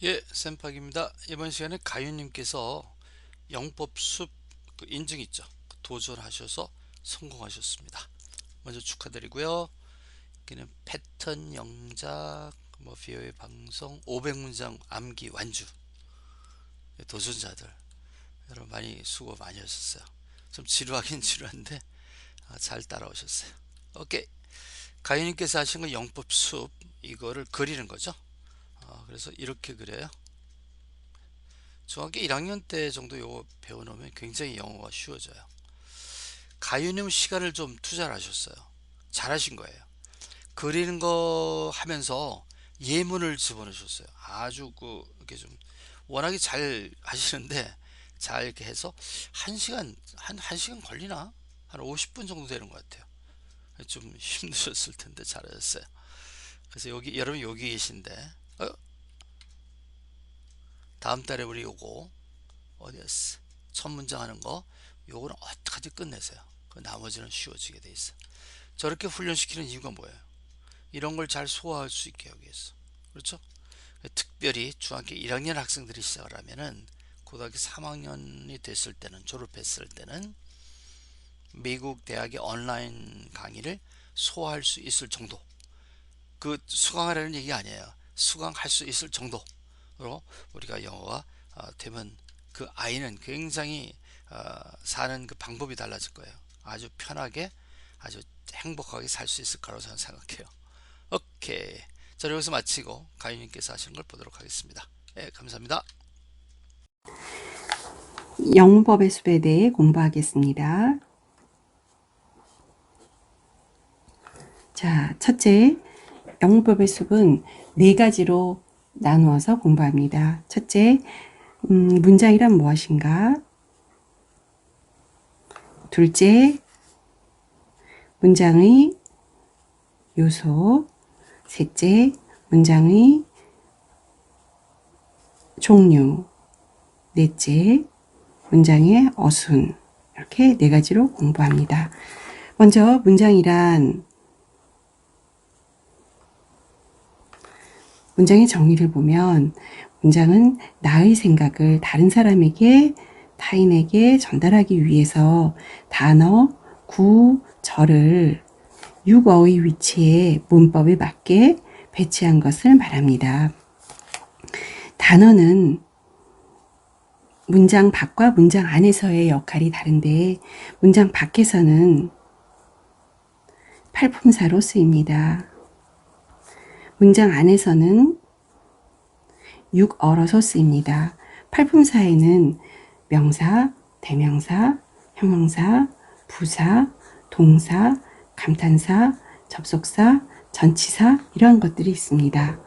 예, 쌤팍입니다. 이번 시간에 가윤님께서 영법숲 인증 있죠? 도전하셔서 성공하셨습니다. 먼저 축하드리고요. 여기는 패턴 영작, 비오의 방송, 500문장 암기 완주 도전자들 여러분 많이 수고 많이 하셨어요. 좀 지루하긴 지루한데 잘 따라오셨어요. 오케이. 가윤님께서 하신 건 영법숲 이거를 그리는 거죠. 그래서 이렇게 그려요. 중학교 1학년 때 정도 요거 배워놓으면 굉장히 영어가 쉬워져요. 가윤님 시간을 좀 투자를 하셨어요. 잘하신 거예요. 그리는 거 하면서 예문을 집어넣으셨어요. 아주 이렇게 좀 워낙에 잘 하시는데 잘 이렇게 해서 한 시간 걸리나? 한 50분 정도 되는 것 같아요. 좀 힘드셨을 텐데 잘하셨어요. 그래서 여러분 여기 계신데 다음 달에 우리 요거 어디였어? 첫 문장 하는 거 요거는 어떻게든 끝내세요. 그 나머지는 쉬워지게 돼 있어. 저렇게 훈련시키는 이유가 뭐예요? 이런 걸 잘 소화할 수 있게 하기 위해서. 그렇죠? 특별히 중학교 1학년 학생들이 시작을 하면은 고등학교 3학년이 됐을 때는 졸업했을 때는 미국 대학의 온라인 강의를 소화할 수 있을 정도. 그 수강하라는 얘기 아니에요. 수강할 수 있을 정도로 우리가 영어가 되면 그 아이는 굉장히 사는 그 방법이 달라질 거예요. 아주 편하게 아주 행복하게 살 수 있을 거라고 저는 생각해요. 오케이. 자, 여기서 마치고 가윤님께서 하시는 걸 보도록 하겠습니다. 네, 감사합니다. 영법의 숲에 대해 공부하겠습니다. 자, 첫째, 영법의 숲은 네 가지로 나누어서 공부합니다. 첫째, 문장이란 무엇인가? 둘째, 문장의 요소. 셋째, 문장의 종류. 넷째, 문장의 어순. 이렇게 네 가지로 공부합니다. 먼저 문장이란 문장의 정의를 보면 문장은 나의 생각을 다른 사람에게 타인에게 전달하기 위해서 단어, 구, 절을 육어의 위치에 문법에 맞게 배치한 것을 말합니다. 단어는 문장 밖과 문장 안에서의 역할이 다른데 문장 밖에서는 팔품사로 쓰입니다. 문장 안에서는 육어로서 쓰입니다. 팔품사에는 명사, 대명사, 형용사, 부사, 동사, 감탄사, 접속사, 전치사 이러한 것들이 있습니다.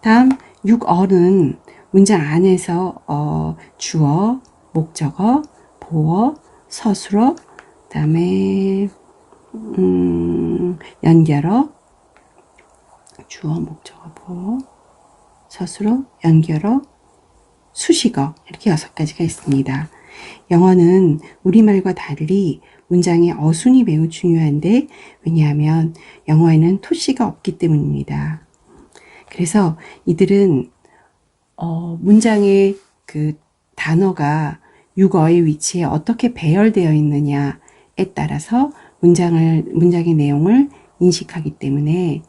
다음 육어는 문장 안에서 주어, 목적어, 보어, 서술어, 그 다음에 연결어, 주어, 목적어, 보어, 서술어, 연결어, 수식어 이렇게 6가지가 있습니다. 영어는 우리말과 달리 문장의 어순이 매우 중요한데 왜냐하면 영어에는 토시가 없기 때문입니다. 그래서 이들은 문장의 그 단어가 육어의 위치에 어떻게 배열되어 있느냐에 따라서 문장의 내용을 인식하기 때문에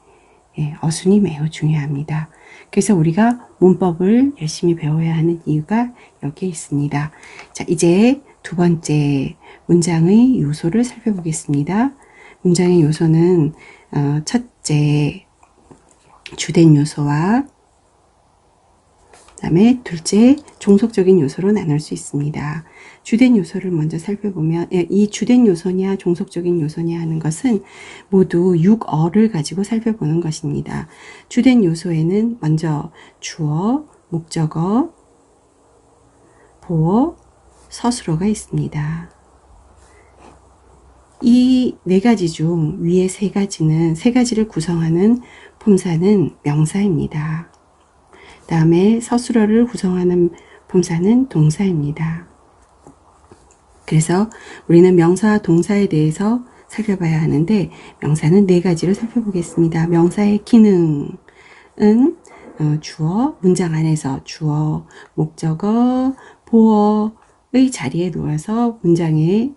어순이 매우 중요합니다. 그래서 우리가 문법을 열심히 배워야 하는 이유가 여기에 있습니다. 자, 이제 두 번째 문장의 요소를 살펴보겠습니다. 문장의 요소는 첫째 주된 요소와 그 다음에 둘째 종속적인 요소로 나눌 수 있습니다. 주된 요소를 먼저 살펴보면 이 주된 요소냐 종속적인 요소냐 하는 것은 모두 6어를 가지고 살펴보는 것입니다. 주된 요소에는 먼저 주어, 목적어, 보어, 서술어가 있습니다. 이 네 가지 중 위에 세 가지를 구성하는 품사는 명사입니다. 다음에 서술어를 구성하는 품사는 동사입니다. 그래서 우리는 명사와 동사에 대해서 살펴봐야 하는데 명사는 네 가지로 살펴보겠습니다. 명사의 기능은 주어, 문장 안에서 주어, 목적어, 보어의 자리에 놓아서 문장의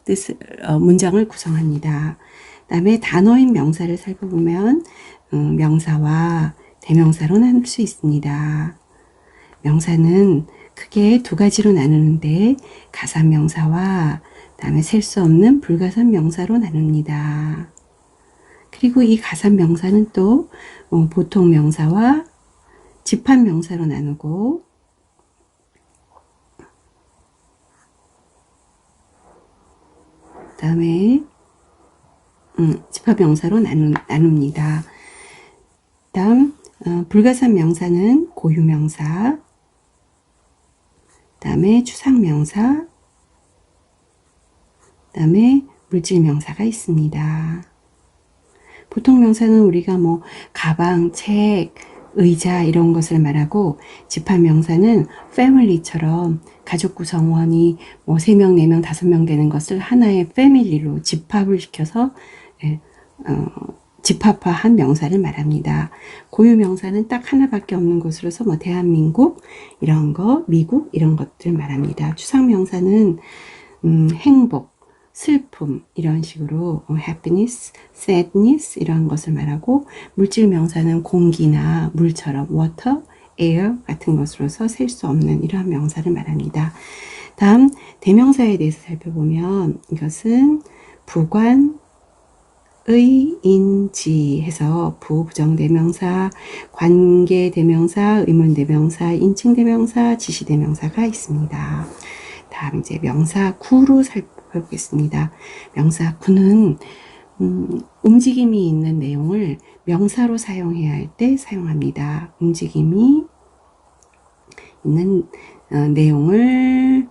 문장을 구성합니다. 그 다음에 단어인 명사를 살펴보면 명사와 대명사로 나눌 수 있습니다. 명사는 크게 두 가지로 나누는데 가산명사와 그다음에 셀 수 없는 불가산 명사로 나눕니다. 그리고 이 가산명사는 또 보통 명사와 집합 명사로 나누고 그다음에 집합 명사로 나눕니다. 다음 불가산 명사는 고유명사, 그다음에 추상명사, 그다음에 물질명사가 있습니다. 보통 명사는 우리가 뭐 가방, 책, 의자 이런 것을 말하고 집합 명사는 family처럼 가족 구성원이 뭐 3명, 4명, 5명 되는 것을 하나의 패밀리로 집합을 시켜서 집합화한 명사를 말합니다. 고유 명사는 딱 하나밖에 없는 것으로서 뭐 대한민국 이런 거, 미국 이런 것들 말합니다. 추상 명사는 행복, 슬픔 이런 식으로 happiness, sadness 이런 것을 말하고 물질 명사는 공기나 물처럼 water, air 같은 것으로서 셀 수 없는 이러한 명사를 말합니다. 다음 대명사에 대해서 살펴보면 이것은 부관, 의인지 해서 부부정대명사, 관계대명사, 의문대명사, 인칭대명사, 지시대명사가 있습니다. 다음 이제 명사 구로 살펴보겠습니다. 명사 구는 움직임이 있는 내용을 명사로 사용해야 할 때 사용합니다. 움직임이 있는 내용을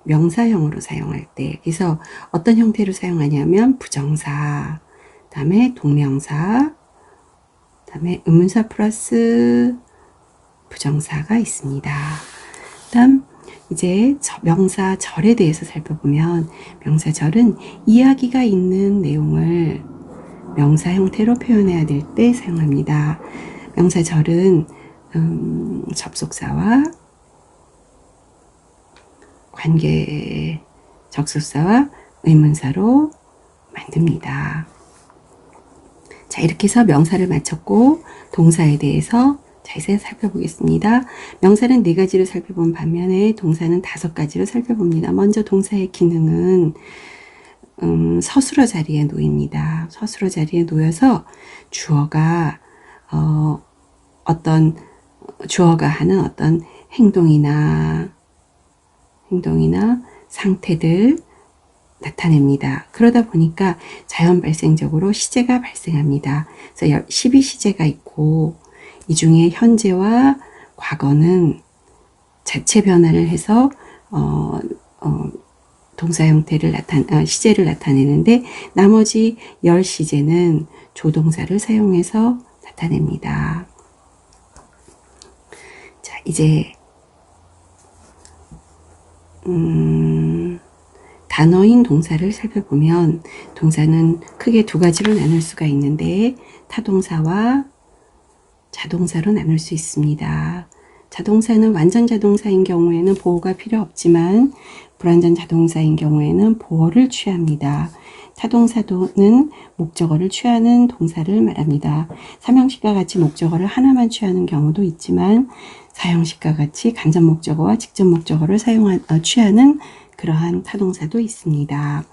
명사형으로 사용할 때, 그래서 어떤 형태로 사용하냐면 부정사, 다음에 동명사, 다음에 의문사 플러스 부정사가 있습니다. 다음 이제 명사절에 대해서 살펴보면 명사절은 이야기가 있는 내용을 명사 형태로 표현해야 될 때 사용합니다. 명사절은 접속사와 관계 접속사와 의문사로 만듭니다. 자, 이렇게 해서 명사를 마쳤고 동사에 대해서 자세히 살펴보겠습니다. 명사는 4가지로 살펴본 반면에 동사는 5가지로 살펴봅니다. 먼저 동사의 기능은 서술어 자리에 놓입니다. 서술어 자리에 놓여서 주어가 주어가 하는 어떤 행동이나 상태들 나타냅니다. 그러다 보니까 자연 발생적으로 시제가 발생합니다. 그래서 12시제가 있고 이 중에 현재와 과거는 자체 변화를 해서 동사 형태를 시제를 나타내는데 나머지 10시제는 조동사를 사용해서 나타냅니다. 자, 이제 단어인 동사를 살펴보면 동사는 크게 2가지로 나눌 수가 있는데 타동사와 자동사로 나눌 수 있습니다. 자동사는 완전 자동사인 경우에는 보호가 필요 없지만 불완전 자동사인 경우에는 보호를 취합니다. 타동사는 목적어를 취하는 동사를 말합니다. 삼형식과 같이 목적어를 하나만 취하는 경우도 있지만 사형식과 같이 간접 목적어와 직접 목적어를 취하는 그러한 타동사도 있습니다.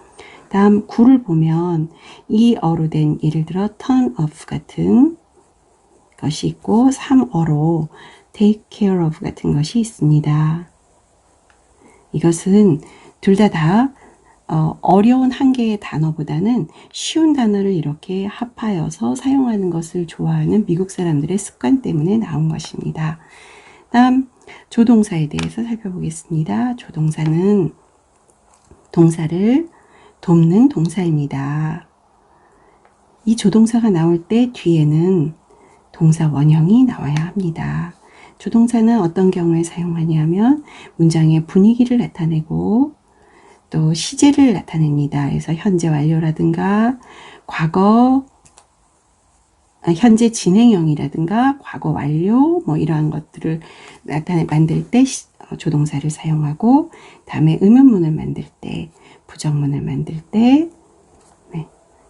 다음 구를 보면 이어로 된 예를 들어 turn off 같은 것이 있고 3어로 take care of 같은 것이 있습니다. 이것은 둘 다 어려운 한 개의 단어보다는 쉬운 단어를 이렇게 합하여서 사용하는 것을 좋아하는 미국 사람들의 습관 때문에 나온 것입니다. 다음 조동사에 대해서 살펴보겠습니다. 조동사는 동사를 돕는 동사입니다. 이 조동사가 나올 때 뒤에는 동사 원형이 나와야 합니다. 조동사는 어떤 경우에 사용하냐면 문장의 분위기를 나타내고 또 시제를 나타냅니다. 그래서 현재 완료라든가 과거 현재 진행형이라든가 과거 완료 뭐 이러한 것들을 만들 때 조동사를 사용하고, 다음에 의문문을 만들 때, 부정문을 만들 때, 네,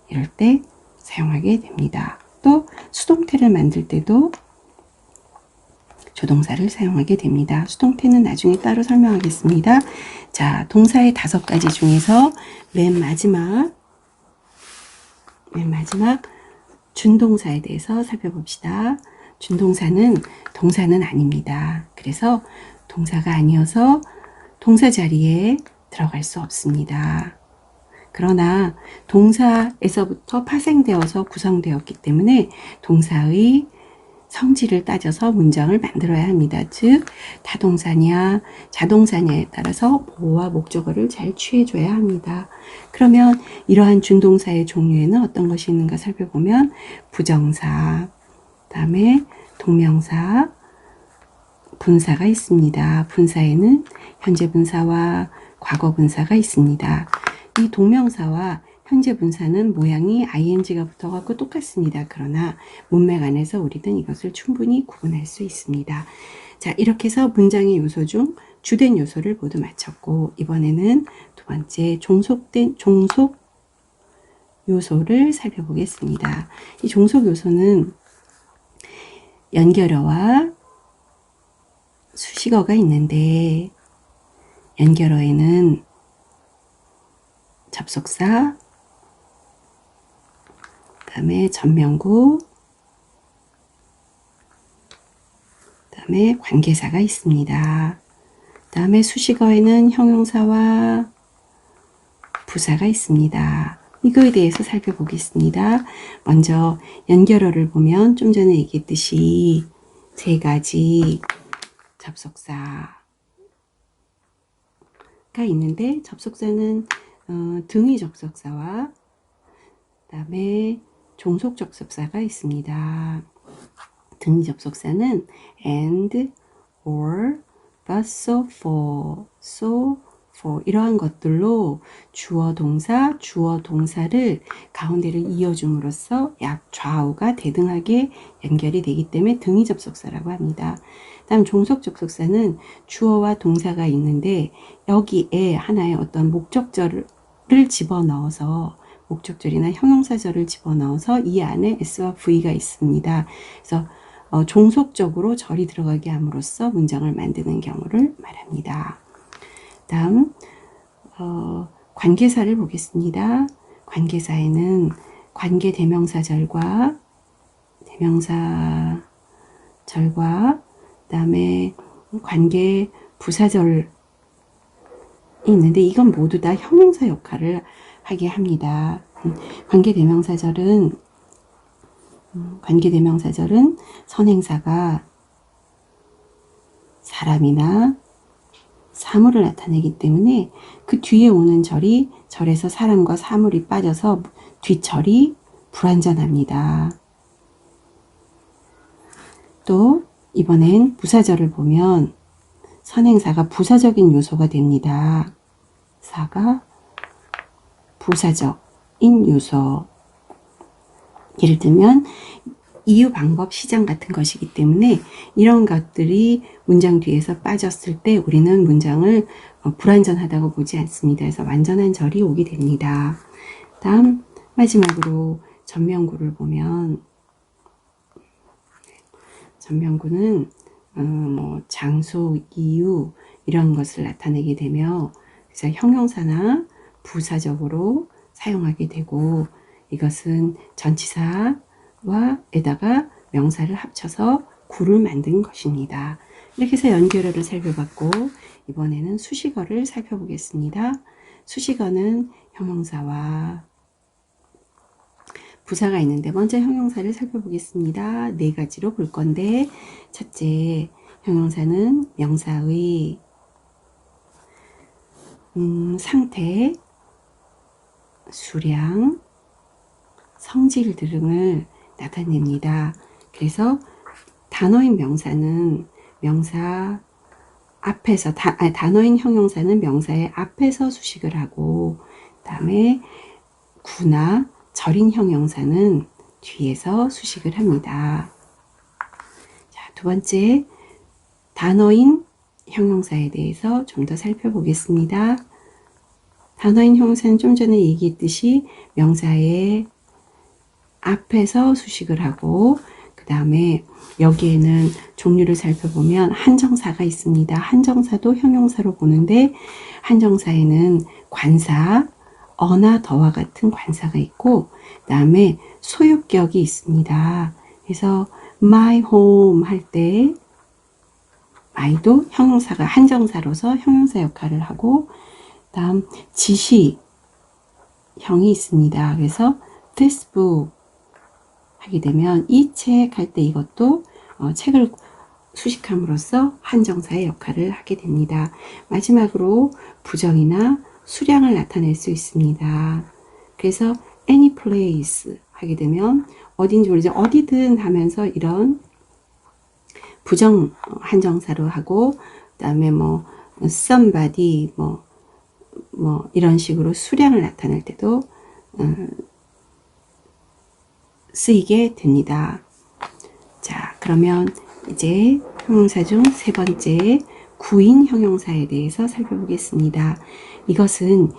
이럴 때 사용하게 됩니다. 또 수동태를 만들 때도 조동사를 사용하게 됩니다. 수동태는 나중에 따로 설명하겠습니다. 자, 동사의 5가지 중에서 맨 마지막 준동사에 대해서 살펴봅시다. 준동사는 동사는 아닙니다. 그래서 동사가 아니어서 동사 자리에 들어갈 수 없습니다. 그러나 동사에서부터 파생되어서 구성되었기 때문에 동사의 성질을 따져서 문장을 만들어야 합니다. 즉 타동사냐 자동사냐에 따라서 보호와 목적어를 잘 취해줘야 합니다. 그러면 이러한 준동사의 종류에는 어떤 것이 있는가 살펴보면 부정사, 다음에 동명사, 분사가 있습니다. 분사에는 현재 분사와 과거 분사가 있습니다. 이 동명사와 현재 분사는 모양이 ing가 붙어갖고 똑같습니다. 그러나 문맥 안에서 우리는 이것을 충분히 구분할 수 있습니다. 자, 이렇게 해서 문장의 요소 중 주된 요소를 모두 마쳤고, 이번에는 두 번째 종속 요소를 살펴보겠습니다. 이 종속 요소는 연결어와 수식어가 있는데, 연결어에는 접속사, 그 다음에 전명구, 그 다음에 관계사가 있습니다. 그 다음에 수식어에는 형용사와 부사가 있습니다. 이거에 대해서 살펴보겠습니다. 먼저 연결어를 보면 좀 전에 얘기했듯이 3가지 접속사가 있는데, 접속사는 등위 접속사와 그 다음에 종속 접속사가 있습니다. 등위 접속사는 and, or, but, so, for 이러한 것들로 주어 동사, 주어 동사를 가운데를 이어줌으로써 좌우가 대등하게 연결이 되기 때문에 등위 접속사라고 합니다. 다음 종속 접속사는 주어와 동사가 있는데 여기에 하나의 어떤 목적절을 집어넣어서, 목적절이나 형용사절을 집어넣어서 이 안에 s와 v가 있습니다. 그래서 종속적으로 절이 들어가게 함으로써 문장을 만드는 경우를 말합니다. 다음 관계사를 보겠습니다. 관계사에는 관계 대명사절과 그다음에 관계 부사절이 있는데, 이건 모두 다 형용사 역할을 하게 합니다. 관계 대명사절은 선행사가 사람이나 사물을 나타내기 때문에 그 뒤에 오는 절에서 사람과 사물이 빠져서 뒷절이 불완전합니다. 또 이번엔 부사절을 보면 선행사가 부사적인 요소가 됩니다. 사가 부사적인 요소. 예를 들면 이유, 방법, 시장 같은 것이기 때문에 이런 것들이 문장 뒤에서 빠졌을 때 우리는 문장을 불완전하다고 보지 않습니다. 그래서 완전한 절이 오게 됩니다. 다음 마지막으로 전명구를 보면, 전명구는 장소, 이유 이런 것을 나타내게 되며, 그래서 형용사나 부사적으로 사용하게 되고, 이것은 전치사와 에다가 명사를 합쳐서 구를 만든 것입니다. 이렇게 해서 연결어를 살펴봤고, 이번에는 수식어를 살펴보겠습니다. 수식어는 형용사와 부사가 있는데, 먼저 형용사를 살펴보겠습니다. 4가지로 볼 건데, 첫째, 형용사는 명사의 상태, 수량, 성질 등을 나타냅니다. 그래서 단어인 명사는 명사 앞에서, 단어인 형용사는 명사의 앞에서 수식을 하고, 그 다음에 구나 절인 형용사는 뒤에서 수식을 합니다. 자, 두 번째 단어인 형용사에 대해서 좀 더 살펴보겠습니다. 단어인 형용사는 좀 전에 얘기했듯이 명사의 앞에서 수식을 하고 그 다음에 여기에는 종류를 살펴보면 한정사가 있습니다. 한정사도 형용사로 보는데 한정사에는 관사, 어나 더와 같은 관사가 있고 그 다음에 소유격이 있습니다. 그래서 my home 할 때 my도 형용사가 한정사로서 형용사 역할을 하고 다음 지시형이 있습니다. 그래서 this book 하게 되면 이 책 할 때 이것도 책을 수식함으로써 한정사의 역할을 하게 됩니다. 마지막으로 부정이나 수량을 나타낼 수 있습니다. 그래서 any place 하게 되면 어딘지 모르죠. 어디든 하면서 이런 부정 한정사로 하고 그 다음에 뭐 somebody 뭐 이런 식으로 수량을 나타낼 때도 쓰이게 됩니다. 자, 그러면 이제 형용사 중 세 번째 구인 형용사에 대해서 살펴보겠습니다. 이것은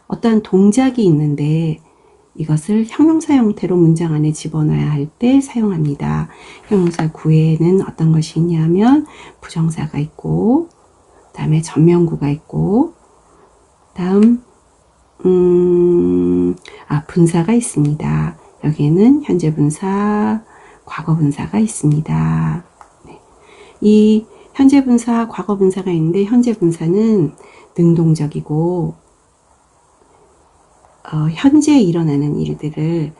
어떠한 동작이 있는데 이것을 형용사 형태로 문장 안에 집어넣어야 할 때 사용합니다. 형용사 구에는 어떤 것이 있냐면 부정사가 있고 그 다음에 전면구가 있고 다음 분사가 있습니다. 여기에는 현재 분사, 과거 분사가 있습니다. 네. 이 현재 분사, 과거 분사가 있는데 현재 분사는 능동적이고 현재 일어나는 일들을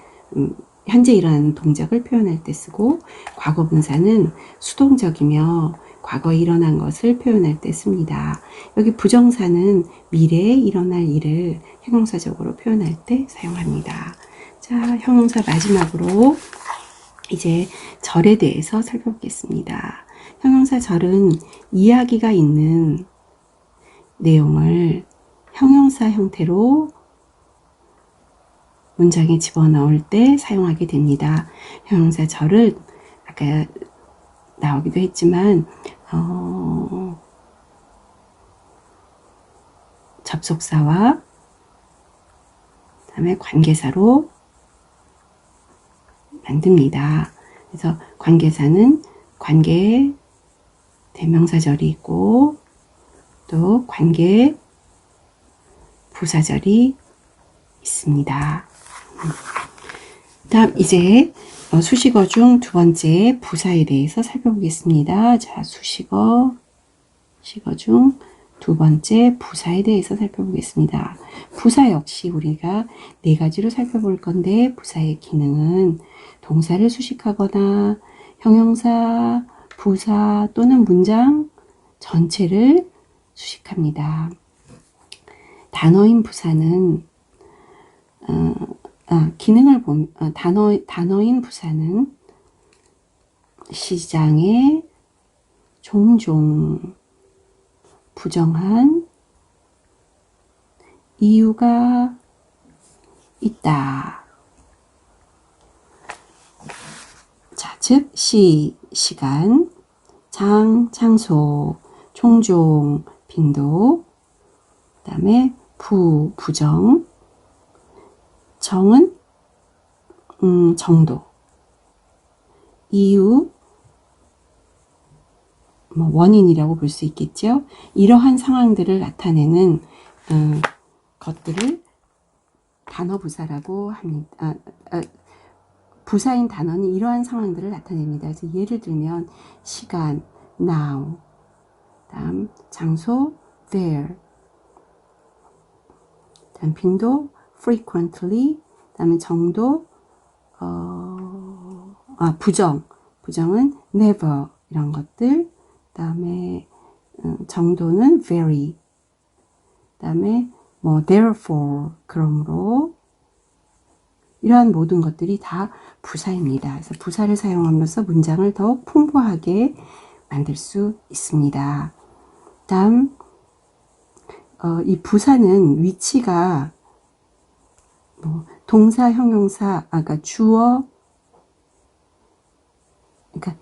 현재 일어나는 동작을 표현할 때 쓰고 과거 분사는 수동적이며 과거에 일어난 것을 표현할 때 씁니다. 여기 부정사는 미래에 일어날 일을 형용사적으로 표현할 때 사용합니다. 자, 형용사 마지막으로 이제 절에 대해서 살펴보겠습니다. 형용사 절은 이야기가 있는 내용을 형용사 형태로 문장에 집어넣을 때 사용하게 됩니다. 형용사 절은 아까 나오기도 했지만 접속사와 그다음에 관계사로 만듭니다. 그래서 관계사는 관계 대명사절이 있고 또 관계 부사절이 있습니다. 다음 이제 수식어 중 두 번째 부사에 대해서 살펴보겠습니다. 자, 수식어 중 두 번째 부사에 대해서 살펴보겠습니다. 부사 역시 우리가 네 가지로 살펴볼 건데 부사의 기능은 동사를 수식하거나 형용사, 부사 또는 문장 전체를 수식합니다. 단어인 부사는 기능을 보면 단어인 부사는 시장에 종종 부정한 이유가 있다. 자, 즉 시간, 장소, 종종, 빈도, 그 다음에 부정, 정은 정도, 이유, 원인이라고 볼 수 있겠죠. 이러한 상황들을 나타내는 것들을 단어 부사라고 합니다. 부사인 단어는 이러한 상황들을 나타냅니다. 그래서 예를 들면 시간, now, 다음 장소, there, 다음 빈도, frequently, 다음에 정도, 부정은 never 이런 것들, 다음에 정도는 very, 다음에 therefore 그러므로 이러한 모든 것들이 다 부사입니다. 그래서 부사를 사용함으로써 문장을 더욱 풍부하게 만들 수 있습니다. 다음 이 부사는 위치가 동사, 형용사, 그러니까 주어, 그러니까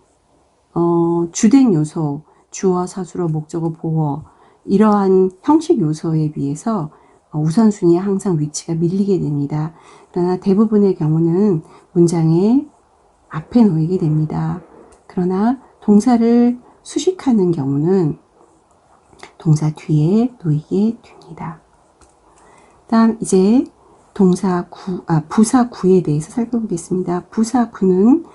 주된 요소, 주어, 서술어, 목적어, 보어 이러한 형식 요소에 비해서 우선순위에 항상 위치가 밀리게 됩니다. 그러나 대부분의 경우는 문장의 앞에 놓이게 됩니다. 그러나 동사를 수식하는 경우는 동사 뒤에 놓이게 됩니다. 다음 이제 부사 구에 대해서 살펴보겠습니다. 부사 구는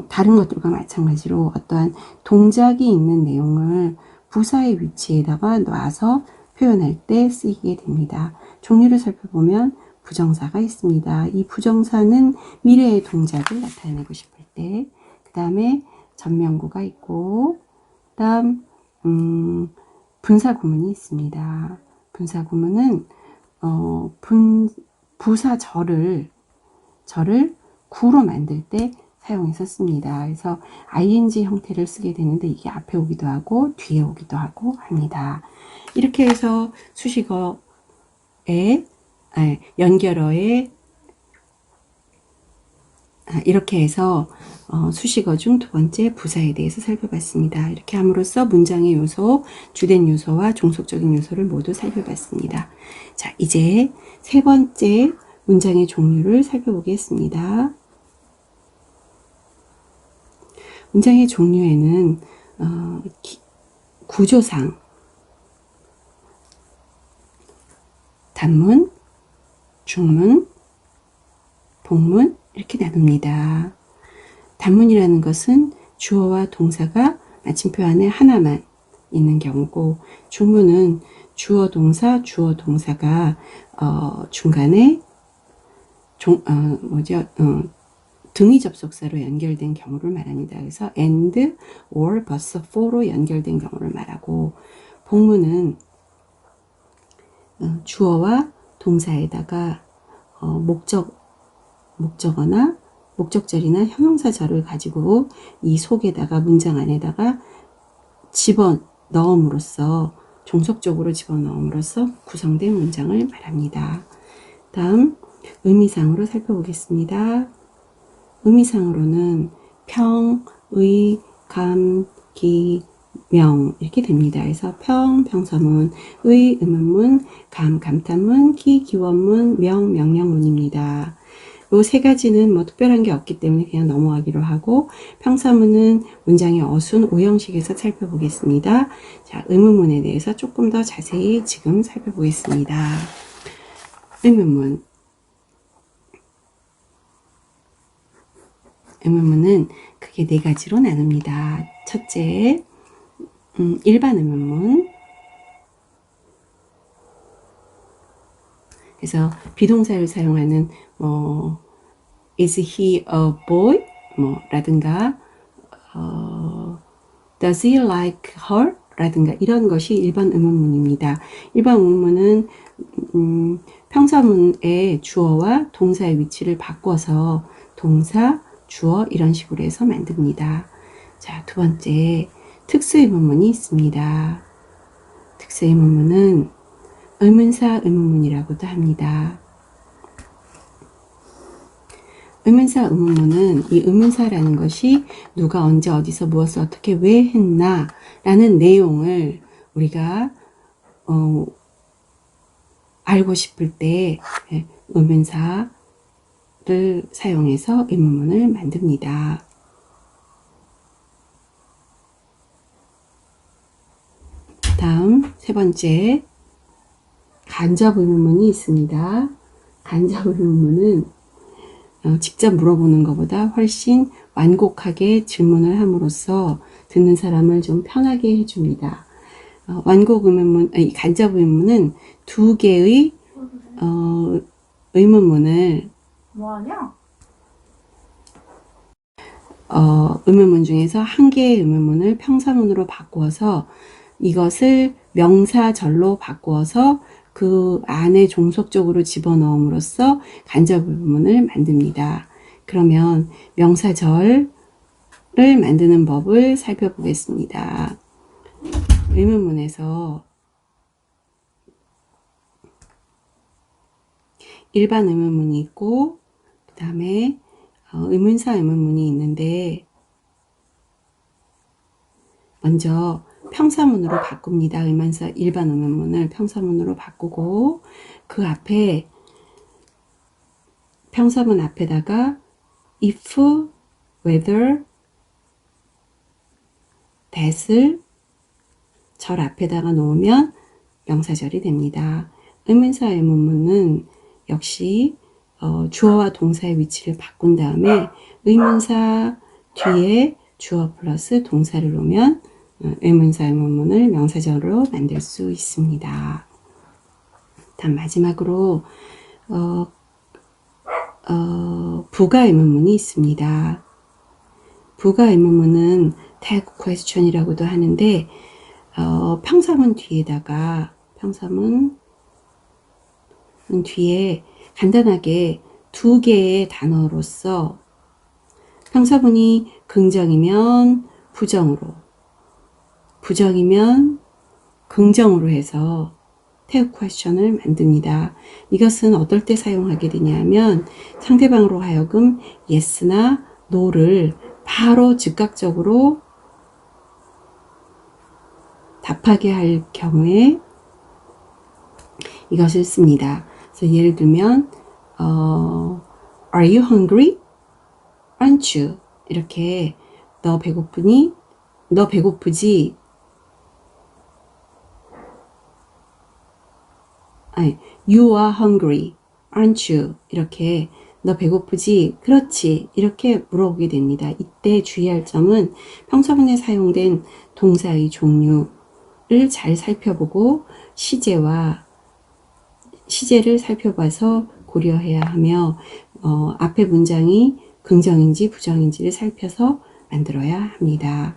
다른 것들과 마찬가지로 어떠한 동작이 있는 내용을 부사의 위치에다가 놔서 표현할 때 쓰이게 됩니다. 종류를 살펴보면 부정사가 있습니다. 이 부정사는 미래의 동작을 나타내고 싶을 때, 그 다음에 전명구가 있고, 그 다음 분사구문이 있습니다. 분사구문은 부사절을 구로 만들 때 사용해서 씁니다. 그래서 ing 형태를 쓰게 되는데 이게 앞에 오기도 하고 뒤에 오기도 하고 합니다. 이렇게 해서 수식어의 연결어의 이렇게 해서 수식어 중 두 번째 부사에 대해서 살펴봤습니다. 이렇게 함으로써 문장의 요소, 주된 요소와 종속적인 요소를 모두 살펴봤습니다. 자, 이제 세 번째 문장의 종류를 살펴보겠습니다. 문장의 종류에는 구조상 단문, 중문, 복문 이렇게 나눕니다. 단문이라는 것은 주어와 동사가 마침표 안에 하나만 있는 경우고, 중문은 주어 동사가 중간에 등위 접속사로 연결된 경우를 말합니다. 그래서 and, or, but, for로 연결된 경우를 말하고, 복문은 주어와 동사에다가 목적어나 목적절이나 형용사절을 가지고 이 속에다가 문장 안에다가 집어넣음으로써 종속적으로 집어넣음으로써 구성된 문장을 말합니다. 다음 의미상으로 살펴보겠습니다. 의미상으로는 평, 의, 감, 기, 명 이렇게 됩니다. 그래서 평, 평서문, 의, 의문문, 감, 감탄문, 기, 기원문, 명, 명령문입니다. 이 세 가지는 특별한 게 없기 때문에 그냥 넘어가기로 하고, 평서문은 문장의 어순, 오형식에서 살펴보겠습니다. 자, 의문문에 대해서 조금 더 자세히 지금 살펴보겠습니다. 의문문은 크게 네 가지로 나눕니다. 첫째, 일반 의문문. 그래서 비동사를 사용하는 is he a boy? 라든가 does he like her? 라든가 이런 것이 일반 의문문입니다. 일반 의문문은 평서문의 주어와 동사의 위치를 바꿔서 동사, 주어 이런 식으로 해서 만듭니다. 자, 두 번째, 특수의문문이 있습니다. 특수의문문은 의문사 의문문이라고도 합니다. 의문사 의문문은 이 의문사라는 것이 누가 언제 어디서 무엇을 어떻게 왜 했나 라는 내용을 우리가 알고 싶을 때 의문사를 사용해서 의문문을 만듭니다. 다음 세 번째, 간접 의문문이 있습니다. 간접 의문문은 직접 물어보는 것보다 훨씬 완곡하게 질문을 함으로써 듣는 사람을 좀 편하게 해줍니다. 완곡 의문문, 간접 의문문은 두 개의 의문문을 의문문 중에서 한 개의 의문문을 평사문으로 바꾸어서 이것을 명사절로 바꾸어서 그 안에 종속적으로 집어넣음으로써 간접 의문문을 만듭니다. 그러면 명사절을 만드는 법을 살펴보겠습니다. 의문문에서 일반 의문문이 있고 그 다음에 의문사 의문문이 있는데 먼저 평사문으로 바꿉니다. 의문사 일반 의문문을 평사문으로 바꾸고 그 앞에 평사문 앞에다가 if, whether, that을 절 앞에다가 놓으면 명사절이 됩니다. 의문사 의문문은 역시 주어와 동사의 위치를 바꾼 다음에 의문사 뒤에 주어 플러스 동사를 놓으면 의문사 의문문을 명사절로 만들 수 있습니다. 다음 마지막으로 부가 의문문이 있습니다. 부가 의문문은 tag question이라고도 하는데 평사문 뒤에다가 평사문 뒤에 간단하게 두 개의 단어로서 평사문이 긍정이면 부정으로, 부정이면 긍정으로 해서 tag question을 만듭니다. 이것은 어떨 때 사용하게 되냐면 상대방으로 하여금 yes나 no를 바로 즉각적으로 답하게 할 경우에 이것을 씁니다. 그래서 예를 들면 Are you hungry? Aren't you? 이렇게 너 배고프니? 너 배고프지? 아니, You are hungry. Aren't you? 이렇게 너 배고프지? 그렇지. 이렇게 물어보게 됩니다. 이때 주의할 점은 평서문에 사용된 동사의 종류를 잘 살펴보고 시제를 살펴봐서 고려해야 하며 앞에 문장이 긍정인지 부정인지를 살펴서 만들어야 합니다.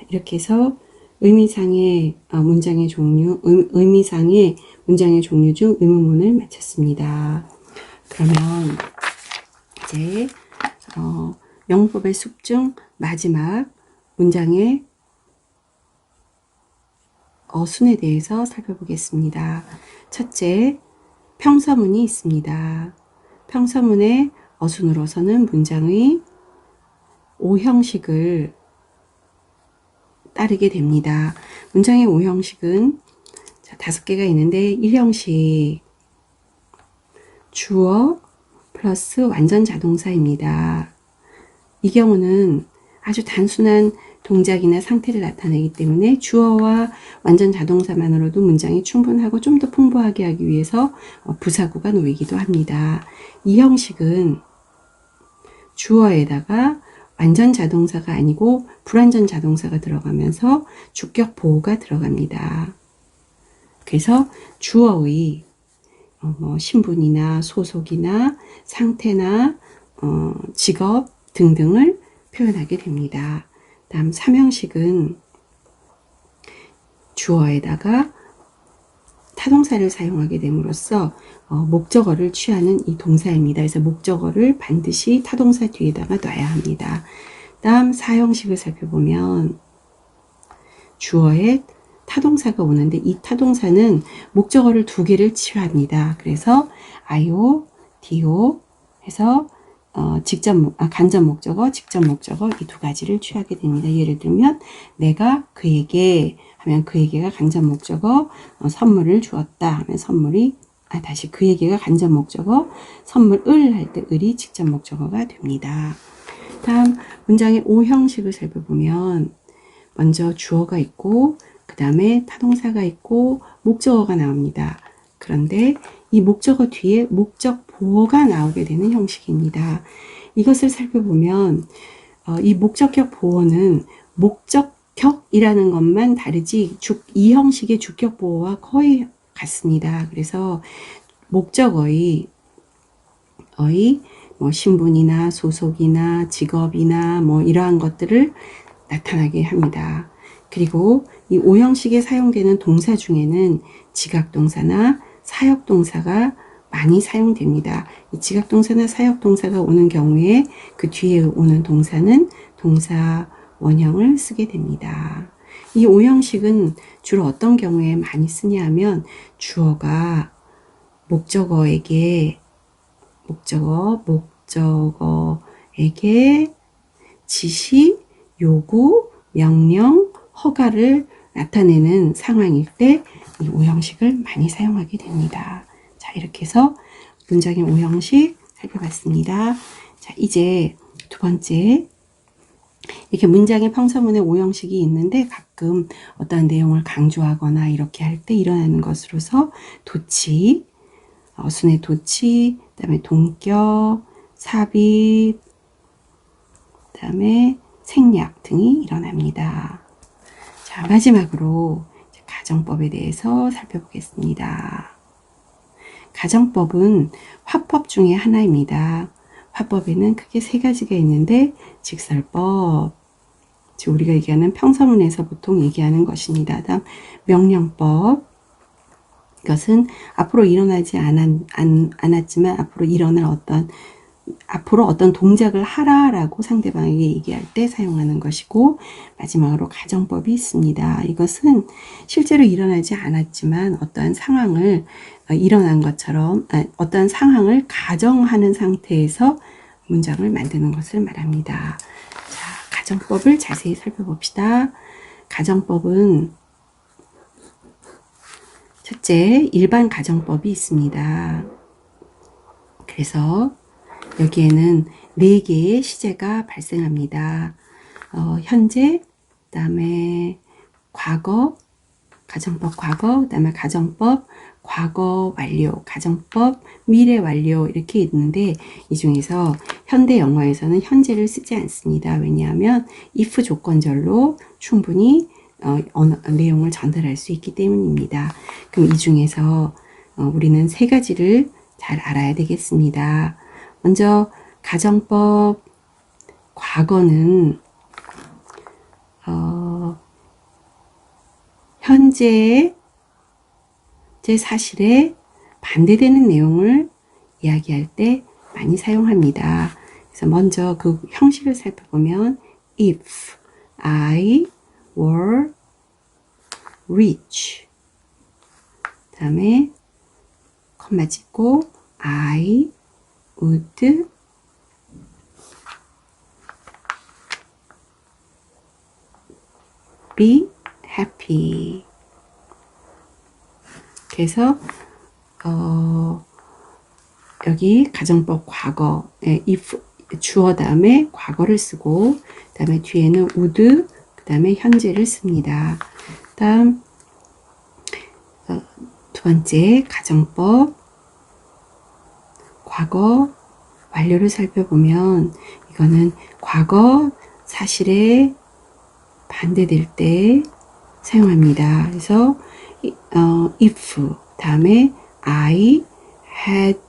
이렇게 해서 의미상의 문장의 종류 중 의문문을 마쳤습니다. 그러면 이제 영문법의 숲 중 마지막 문장의 어순에 대해서 살펴보겠습니다. 첫째, 평서문이 있습니다. 평서문의 어순으로서는 문장의 5형식을 따르게 됩니다. 문장의 5형식은 5개가 있는데 1형식 주어 플러스 완전 자동사입니다. 이 경우는 아주 단순한 동작이나 상태를 나타내기 때문에 주어와 완전 자동사만으로도 문장이 충분하고 좀 더 풍부하게 하기 위해서 부사구가 놓이기도 합니다. 이 형식은 주어에다가 완전 자동사가 아니고 불완전 자동사가 들어가면서 주격 보호가 들어갑니다. 그래서 주어의 신분이나 소속이나 상태나 직업 등등을 표현하게 됩니다. 다음 3형식은 주어에다가 타동사를 사용하게 됨으로써 목적어를 취하는 이 동사입니다. 그래서 목적어를 반드시 타동사 뒤에다가 놔야 합니다. 다음 4형식을 살펴보면 주어에 타동사가 오는데 이 타동사는 목적어를 2개를 취합니다. 그래서 IO, DO 해서 간접 목적어, 직접 목적어 이 2가지를 취하게 됩니다. 예를 들면 내가 그에게 하면 그에게가 간접 목적어, 선물을 주었다 하면 선물이 다시 그에게가 간접 목적어, 선물을 할 때 을이 직접 목적어가 됩니다. 다음 문장의 5형식을 살펴보면 먼저 주어가 있고 그 다음에 타동사가 있고 목적어가 나옵니다. 그런데 이 목적어 뒤에 목적 보어가 나오게 되는 형식입니다. 이것을 살펴보면 이 목적격 보어는 목적격이라는 것만 다르지 이 형식의 주격 보어와 거의 같습니다. 그래서 목적어의 신분이나 소속이나 직업이나 이러한 것들을 나타나게 합니다. 그리고 이 5형식에 사용되는 동사 중에는 지각동사나 사역동사가 많이 사용됩니다. 이 지각동사나 사역동사가 오는 경우에 그 뒤에 오는 동사는 동사 원형을 쓰게 됩니다. 이 5형식은 주로 어떤 경우에 많이 쓰냐 하면 주어가 목적어에게 목적어에게 지시, 요구, 명령, 허가를 나타내는 상황일 때 이 오형식을 많이 사용하게 됩니다. 자, 이렇게 해서 문장의 오형식 살펴봤습니다. 자, 이제 두 번째, 이렇게 문장의 평서문에 오형식이 있는데 가끔 어떤 내용을 강조하거나 이렇게 할 때 일어나는 것으로서 도치, 어순의 도치, 그 다음에 동격, 삽입, 그 다음에 생략 등이 일어납니다. 자, 마지막으로 가정법에 대해서 살펴보겠습니다. 가정법은 화법 중에 하나입니다. 화법에는 크게 세 가지가 있는데 직설법, 즉 우리가 얘기하는 평서문에서 보통 얘기하는 것입니다. 다음 명령법, 이것은 앞으로 일어나지 않았지만 앞으로 어떤 동작을 하라라고 상대방에게 얘기할 때 사용하는 것이고, 마지막으로 가정법이 있습니다. 이것은 실제로 일어나지 않았지만 어떠한 상황을 일어난 것처럼 어떠한 상황을 가정하는 상태에서 문장을 만드는 것을 말합니다. 자, 가정법을 자세히 살펴봅시다. 가정법은 첫째, 일반 가정법이 있습니다. 그래서 여기에는 4개의 시제가 발생합니다. 현재, 그 다음에 과거, 가정법 과거, 그 다음에 가정법 과거 완료, 가정법 미래 완료 이렇게 있는데 이 중에서 현대 영어에서는 현재를 쓰지 않습니다. 왜냐하면 if 조건절로 충분히 내용을 전달할 수 있기 때문입니다. 그럼 이 중에서 우리는 3가지를 잘 알아야 되겠습니다. 먼저 가정법 과거는 현재의 사실에 반대되는 내용을 이야기할 때 많이 사용합니다. 그래서 먼저 그 형식을 살펴보면 if I were rich, 그 다음에 콤마 찍고 I would be happy. 그래서 여기 가정법 과거 if 주어 다음에 과거를 쓰고 그 다음에 뒤에는 would 그 다음에 현재를 씁니다. 다음 두 번째 가정법 과거 완료를 살펴보면 이거는 과거 사실에 반대될 때 사용합니다. 그래서 if 다음에 I had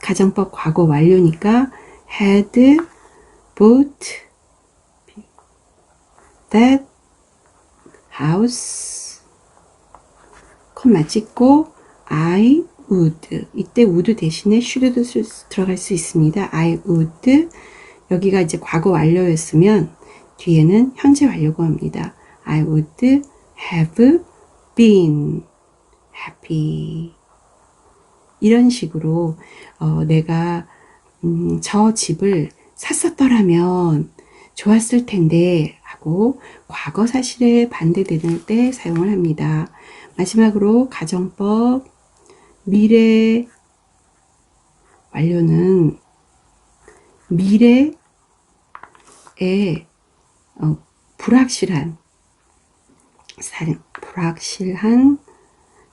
가정법 과거 완료니까 had bought that house 콤마 찍고 I would 이때 would 대신에 should도 들어갈 수 있습니다. I would 여기가 이제 과거 완료였으면 뒤에는 현재 완료가 옵니다. I would have been happy. 이런 식으로 내가 저 집을 샀었더라면 좋았을 텐데 하고 과거 사실에 반대되는 때 사용을 합니다. 마지막으로 가정법 미래 완료는 미래에 불확실한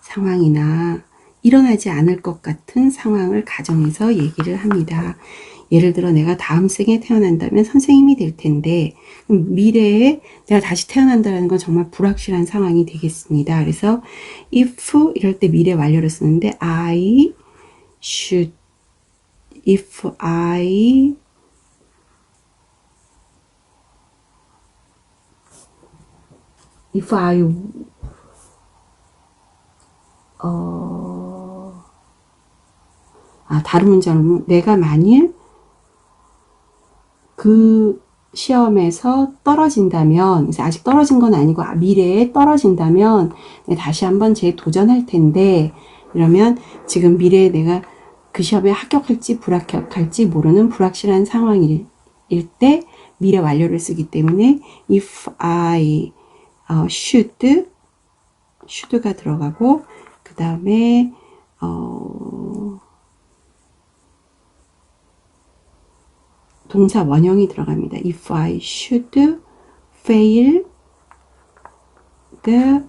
상황이나 일어나지 않을 것 같은 상황을 가정해서 얘기를 합니다. 예를 들어 내가 다음 생에 태어난다면 선생님이 될 텐데 미래에 내가 다시 태어난다는 건 정말 불확실한 상황이 되겠습니다. 그래서 if 이럴 때 미래 완료를 쓰는데 I should if I 다른 문장은 내가 만일 그 시험에서 떨어진다면, 아직 떨어진 건 아니고 미래에 떨어진다면 다시 한번 재도전할 텐데, 이러면 지금 미래에 내가 그 시험에 합격할지 불합격할지 모르는 불확실한 상황일 때 미래 완료를 쓰기 때문에 if I should가 들어가고 그 다음에 동사 원형이 들어갑니다. If I should fail the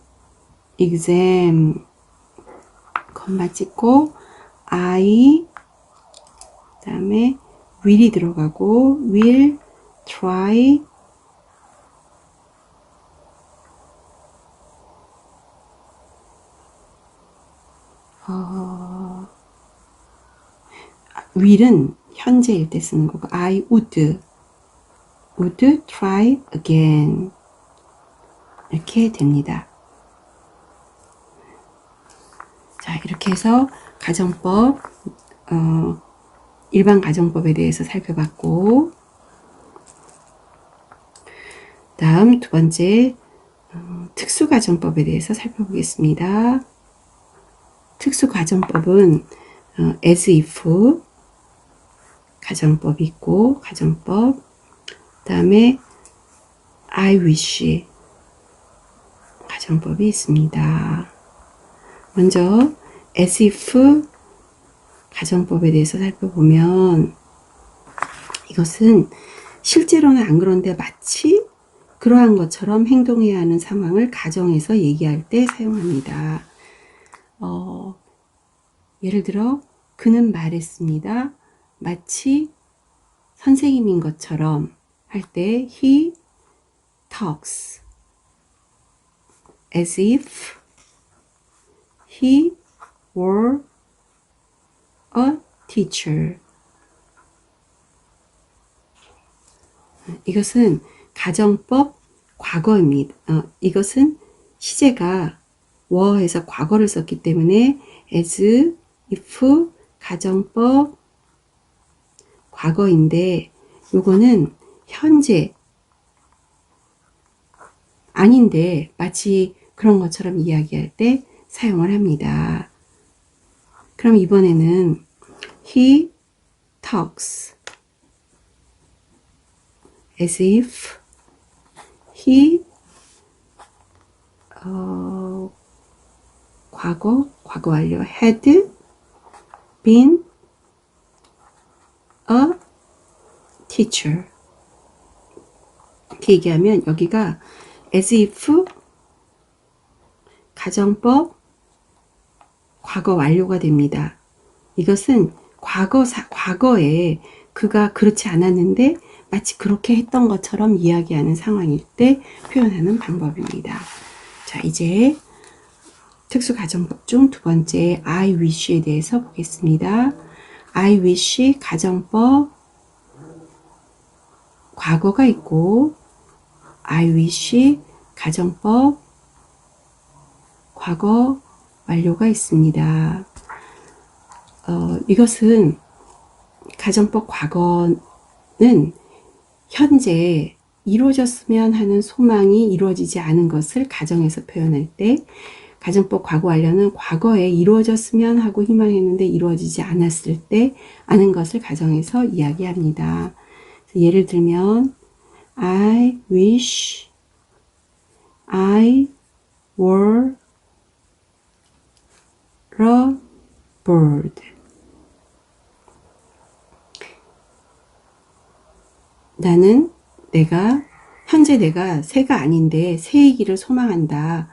exam, 콤마 찍고 I, 그 다음에 will이 들어가고 will try will은 현재일 때 쓰는 거고 I would try again 이렇게 됩니다. 자, 이렇게 해서 가정법 일반 가정법에 대해서 살펴봤고 다음 두 번째 특수가정법에 대해서 살펴보겠습니다. 특수가정법은 as if 가정법이 있고 가정법 그 다음에 I wish 가정법이 있습니다. 먼저 as if 가정법에 대해서 살펴보면 이것은 실제로는 안 그런데 마치 그러한 것처럼 행동해야 하는 상황을 가정에서 얘기할 때 사용합니다. 예를 들어 그는 말했습니다. 마치 선생님인 것처럼 할 때 he talks as if he were a teacher. 이것은 가정법 과거입니다. 이것은 시제가 were에서 과거를 썼기 때문에 as if 가정법 과거인데 요거는 현재 아닌데 마치 그런 것처럼 이야기할 때 사용을 합니다. 그럼 이번에는 he talks as if he 과거 완료 had been a teacher 이렇게 얘기하면 여기가 as if 가정법 과거 완료가 됩니다. 이것은 과거에 그가 그렇지 않았는데 마치 그렇게 했던 것처럼 이야기하는 상황일 때 표현하는 방법입니다. 자, 이제 특수가정법 중 두 번째 I wish에 대해서 보겠습니다. I wish 가정법 과거가 있고 I wish 가정법 과거 완료가 있습니다. 이것은 가정법 과거는 현재 이루어졌으면 하는 소망이 이루어지지 않은 것을 가정에서 표현할 때 가정법 과거 완료는 과거에 이루어졌으면 하고 희망했는데 이루어지지 않았을 때 아는 것을 가정에서 이야기합니다. 예를 들면 I wish I were a bird. 나는 현재 내가 새가 아닌데 새이기를 소망한다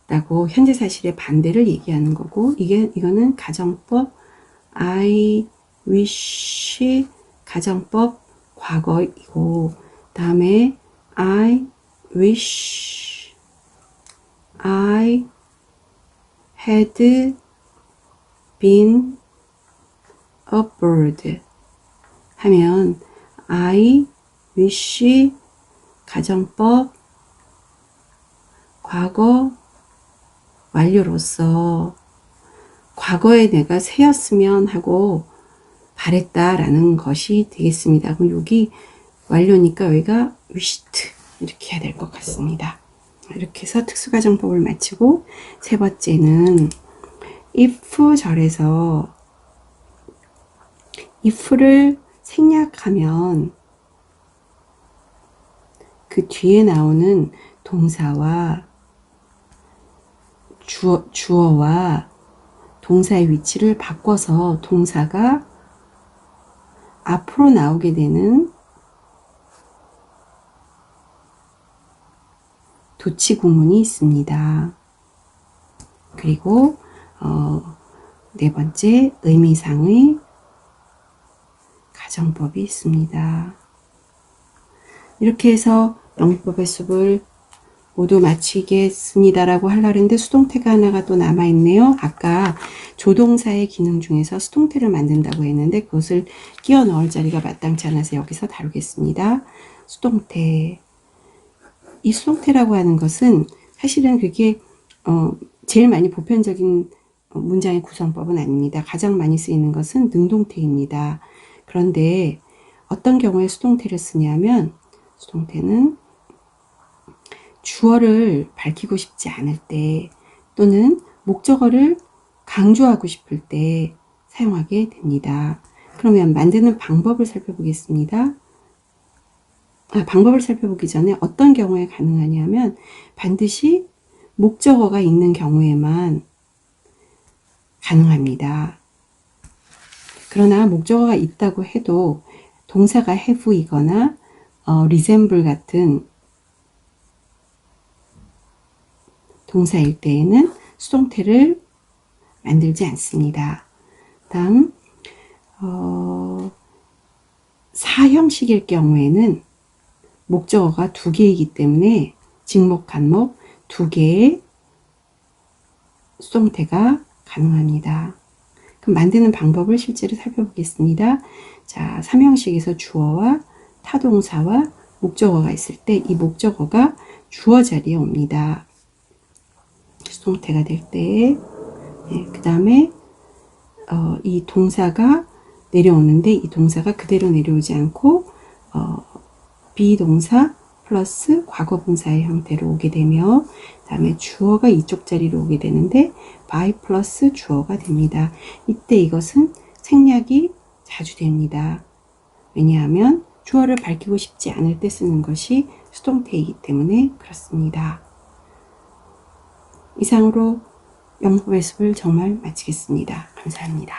라고 현재 사실의 반대를 얘기하는 거고 이거는 가정법 I wish 가정법 과거이고 다음에 I wish I had been a bird 하면 I wish 가정법 과거 완료로서 과거에 내가 새였으면 하고 바랬다라는 것이 되겠습니다. 그럼 여기 완료니까 여기가 wished 이렇게 해야 될 것 같습니다. 이렇게 해서 특수가정법을 마치고 세 번째는 if 절에서 if를 생략하면 그 뒤에 나오는 동사와 주어와 동사의 위치를 바꿔서 동사가 앞으로 나오게 되는 도치 구문이 있습니다. 그리고 네 번째 의미상의 가정법이 있습니다. 이렇게 해서 영법의 숲을 모두 마치겠습니다라고 하려고 했는데 수동태가 하나가 또 남아있네요. 아까 조동사의 기능 중에서 수동태를 만든다고 했는데 그것을 끼워 넣을 자리가 마땅치 않아서 여기서 다루겠습니다. 수동태. 이 수동태라고 하는 것은 사실은 그게 제일 많이 보편적인 문장의 구성법은 아닙니다. 가장 많이 쓰이는 것은 능동태입니다. 그런데 어떤 경우에 수동태를 쓰냐면 수동태는 주어를 밝히고 싶지 않을 때 또는 목적어를 강조하고 싶을 때 사용하게 됩니다. 그러면 만드는 방법을 살펴보겠습니다. 방법을 살펴보기 전에 어떤 경우에 가능하냐면 반드시 목적어가 있는 경우에만 가능합니다. 그러나 목적어가 있다고 해도 동사가 have이거나 resemble 같은 동사일 때에는 수동태를 만들지 않습니다. 다음 사형식일 경우에는 목적어가 두 개이기 때문에 직목, 간목 두 개의 수동태가 가능합니다. 그럼 만드는 방법을 실제로 살펴보겠습니다. 자, 삼형식에서 주어와 타동사와 목적어가 있을 때 이 목적어가 주어 자리에 옵니다. 수동태가 될 때, 그 다음에 이 동사가 내려오는데 이 동사가 그대로 내려오지 않고 비동사 플러스 과거분사의 형태로 오게 되며 그 다음에 주어가 이쪽 자리로 오게 되는데 by 플러스 주어가 됩니다. 이때 이것은 생략이 자주 됩니다. 왜냐하면 주어를 밝히고 싶지 않을 때 쓰는 것이 수동태이기 때문에 그렇습니다. 이상으로 영법의 숲을 정말 마치겠습니다. 감사합니다.